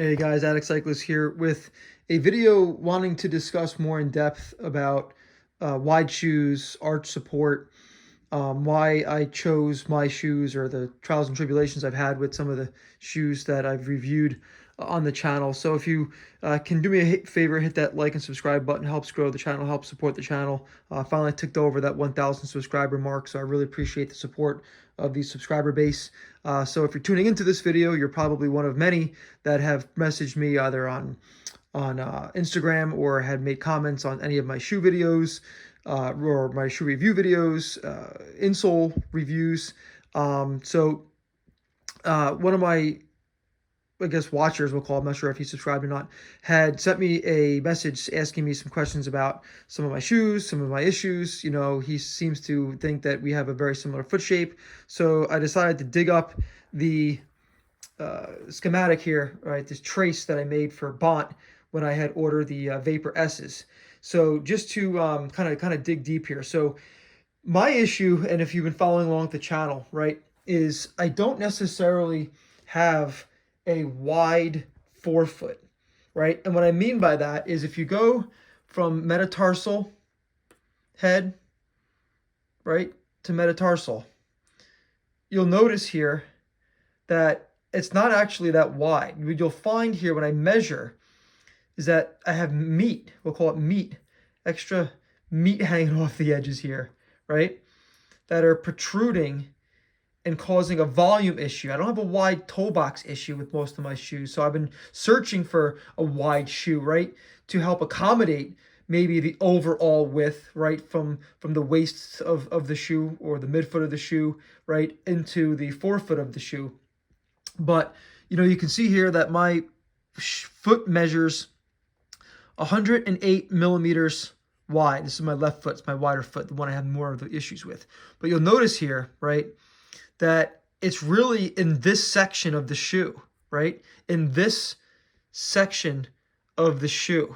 Hey guys, Addict Cyclist here with a video wanting to discuss more in depth about wide shoes, arch support, why I chose my shoes or the trials and tribulations I've had with some of the shoes that I've reviewed on the channel. So if you can do me a favor, hit that like and subscribe button, helps grow the channel, helps support the channel. Finally ticked over that 1,000 subscriber mark, so I really appreciate the support of the subscriber base. So if you're tuning into this video, you're probably one of many that have messaged me either on Instagram or had made comments on any of my shoe videos or my shoe review videos, insole reviews. One of my, I guess, watchers, we'll call him, I'm not sure if he subscribed or not, had sent me a message asking me some questions about some of my shoes, some of my issues. You know, he seems to think that we have a very similar foot shape. So I decided to dig up the schematic here, right, this trace that I made for Bont when I had ordered the Vapor S's. So just to kind of dig deep here. So my issue, and if you've been following along with the channel, right, is I don't necessarily have a wide forefoot, right? And what I mean by that is if you go from metatarsal head, right, to metatarsal, you'll notice here that it's not actually that wide. What you'll find here when I measure is that I have meat, we'll call it meat, extra meat hanging off the edges here, right, that are protruding and causing a volume issue. I don't have a wide toe box issue with most of my shoes, so I've been searching for a wide shoe, right, to help accommodate maybe the overall width, right, from the waist of the shoe or the midfoot of the shoe, right, into the forefoot of the shoe. But, you know, you can see here that my foot measures 108 millimeters wide. This is my left foot. It's my wider foot, the one I have more of the issues with. But you'll notice here, right, that it's really in this section of the shoe, right, in this section of the shoe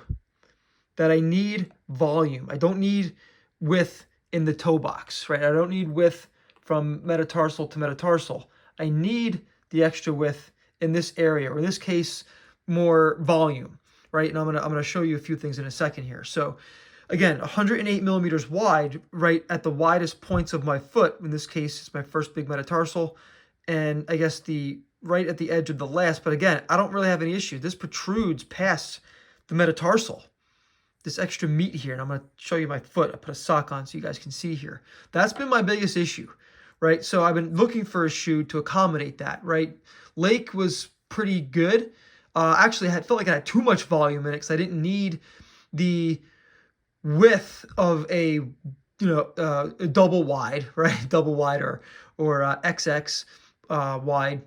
that I need volume. I don't need width in the toe box, right? I don't need width from metatarsal to metatarsal. I need the extra width in this area, or in this case, more volume, right? And I'm gonna show you a few things in a second here. So again, 108 millimeters wide, right at the widest points of my foot. In this case, it's my first big metatarsal, and I guess the right at the edge of the last. But again, I don't really have any issue. This protrudes past the metatarsal, this extra meat here, and I'm going to show you my foot. I put a sock on so you guys can see here. That's been my biggest issue, right? So I've been looking for a shoe to accommodate that, right? Lake was pretty good. Actually, I felt like I had too much volume in it because I didn't need the width of a a double wide, right? Double wide or XX wide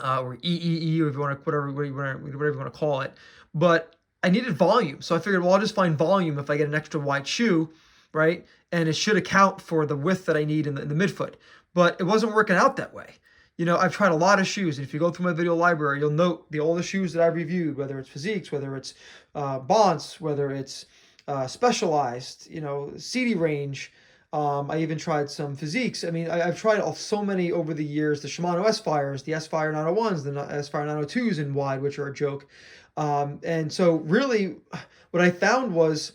or EEE, or if you want to whatever you want to call it. But I needed volume, so I figured, well, I'll just find volume if I get an extra wide shoe, right? And it should account for the width that I need in the midfoot. But it wasn't working out that way. You know, I've tried a lot of shoes, and if you go through my video library, you'll note all the shoes that I've reviewed, whether it's Physiques, whether it's Bonds, whether it's Specialized, you know, CD range. I even tried some Physiques. I mean, I've tried so many over the years. The Shimano S-Fires, the S-Fire 901s, the S-Fire 902s in wide, which are a joke. And so really what I found was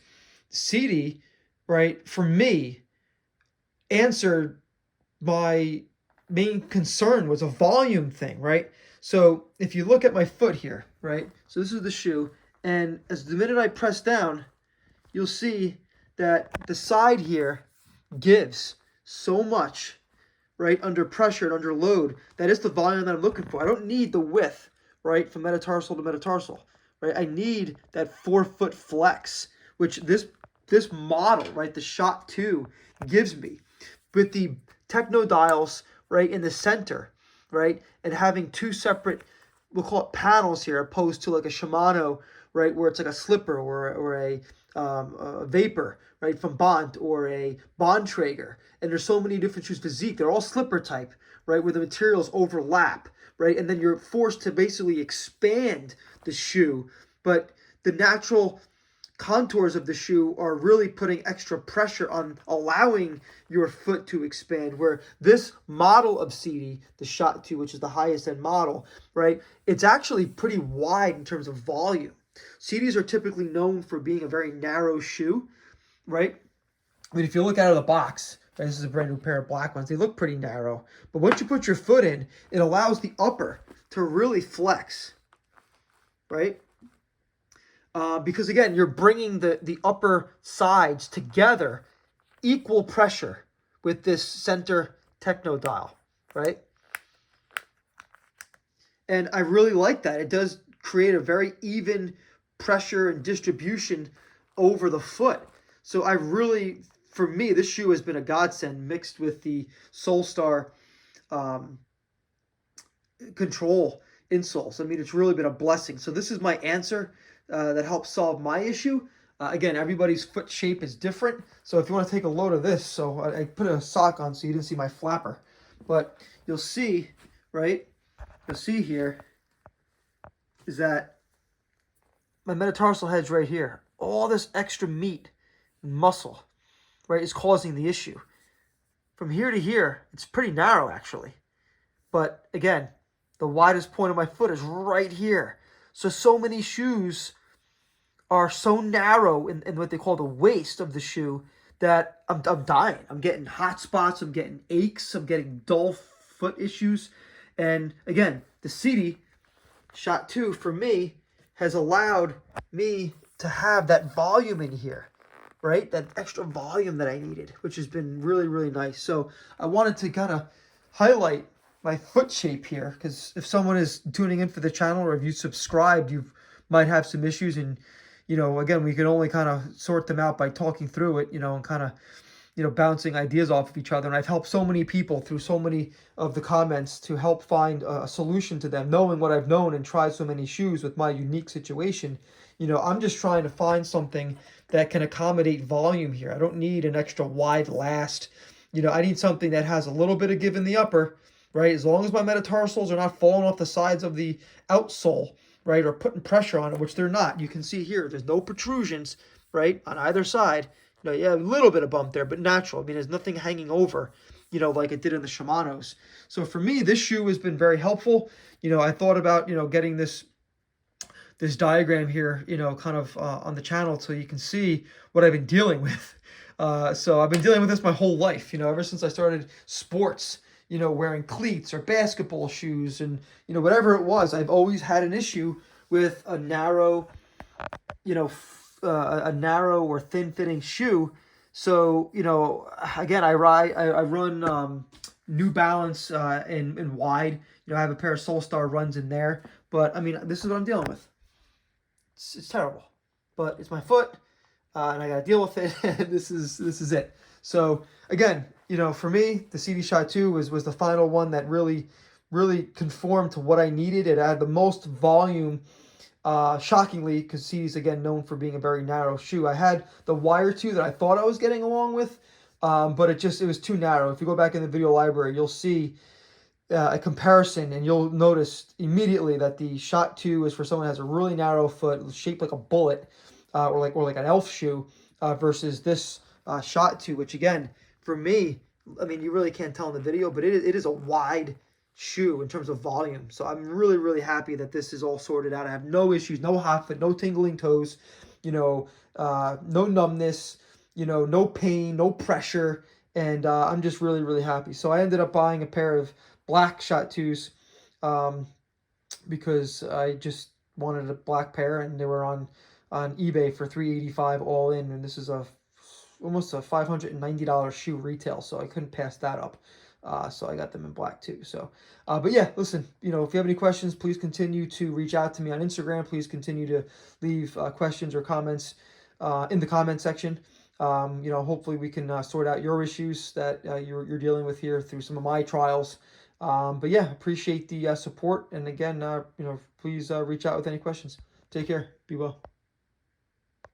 CD, right, for me, answered my main concern was a volume thing, right? So if you look at my foot here, right, so this is the shoe, and as the minute I press down, you'll see that the side here gives so much, right, under pressure and under load. That is the volume that I'm looking for. I don't need the width, right, from metatarsal to metatarsal, right? I need that forefoot flex, which this model, right, the Shot 2 gives me, with the techno dials, right, in the center, right, and having two separate, we'll call it panels here, opposed to like a Shimano, right, where it's like a slipper or a Vapor, right, from Bont, or a Bontrager. And there's so many different shoes. Physique, they're all slipper type, right, where the materials overlap, right, and then you're forced to basically expand the shoe. But the natural contours of the shoe are really putting extra pressure on allowing your foot to expand, where this model of Sidi, the Shot 2, which is the highest end model, right, it's actually pretty wide in terms of volume. Sidis are typically known for being a very narrow shoe, right? I mean, if you look out of the box, right, this is a brand new pair of black ones, they look pretty narrow. But once you put your foot in, it allows the upper to really flex, right? Because again, you're bringing the upper sides together, equal pressure with this center techno dial, right? And I really like that. It does create a very even pressure and distribution over the foot. So I really, for me, this shoe has been a godsend mixed with the Solestar control insoles. I mean, it's really been a blessing. So this is my answer that helps solve my issue. Again, everybody's foot shape is different. So if you want to take a load of this, so I put a sock on so you didn't see my flapper. But you'll see, right? You'll see here is that my metatarsal head's right here. All this extra meat and muscle, right, is causing the issue. From here to here, it's pretty narrow actually. But again, the widest point of my foot is right here. So many shoes are so narrow in what they call the waist of the shoe that I'm dying. I'm getting hot spots. I'm getting aches. I'm getting dull foot issues. And again, the Sidi Shot 2 for me has allowed me to have that volume in here, right? That extra volume that I needed, which has been really, really nice. So I wanted to kind of highlight my foot shape here, because if someone is tuning in for the channel, or if you subscribed, you might have some issues. And, you know, again, we can only kind of sort them out by talking through it, you know, and kind of, you know, bouncing ideas off of each other. And I've helped so many people through so many of the comments to help find a solution to them, knowing what I've known and tried so many shoes with my unique situation. You know, I'm just trying to find something that can accommodate volume here. I don't need an extra wide last. You know, I need something that has a little bit of give in the upper, right? As long as my metatarsals are not falling off the sides of the outsole, right, or putting pressure on it, which they're not. You can see here, there's no protrusions, right, on either side. You know, yeah, a little bit of bump there, but natural. I mean, there's nothing hanging over, you know, like it did in the Shimano's. So for me, this shoe has been very helpful. You know, I thought about, you know, getting this diagram here, you know, kind of on the channel so you can see what I've been dealing with. So I've been dealing with this my whole life, you know, ever since I started sports, you know, wearing cleats or basketball shoes and, you know, whatever it was, I've always had an issue with a narrow, you know, a narrow or thin fitting shoe. So, you know, again, I run New Balance in wide. You know, I have a pair of Solestar runs in there. But, I mean, this is what I'm dealing with. It's terrible. But it's my foot, and I got to deal with it. This is it. So, again, you know, for me, the Sidi Shot 2 was the final one that really conformed to what I needed. It had the most volume, shockingly, because Sidi's, again, known for being a very narrow shoe. I had the Wire 2 that I thought I was getting along with, but it was too narrow. If you go back in the video library, you'll see a comparison, and you'll notice immediately that the Shot 2 is for someone who has a really narrow foot, shaped like a bullet, or like an elf shoe, versus this Shot 2, which again, for me, I mean, you really can't tell in the video, but it is a wide shoe in terms of volume. So I'm really happy that this is all sorted out. I have no issues, no hot foot, no tingling toes, you know, no numbness, you know, no pain, no pressure, and I'm just really happy. So I ended up buying a pair of black Shot 2s because I just wanted a black pair, and they were on eBay for $385 all in, and this is almost a $590 shoe retail, so I couldn't pass that up. So I got them in black too. So, but yeah, listen, you know, if you have any questions, please continue to reach out to me on Instagram. Please continue to leave questions or comments in the comment section. You know, hopefully we can sort out your issues that you're dealing with here through some of my trials. But yeah, appreciate the support. And again, you know, please reach out with any questions. Take care. Be well.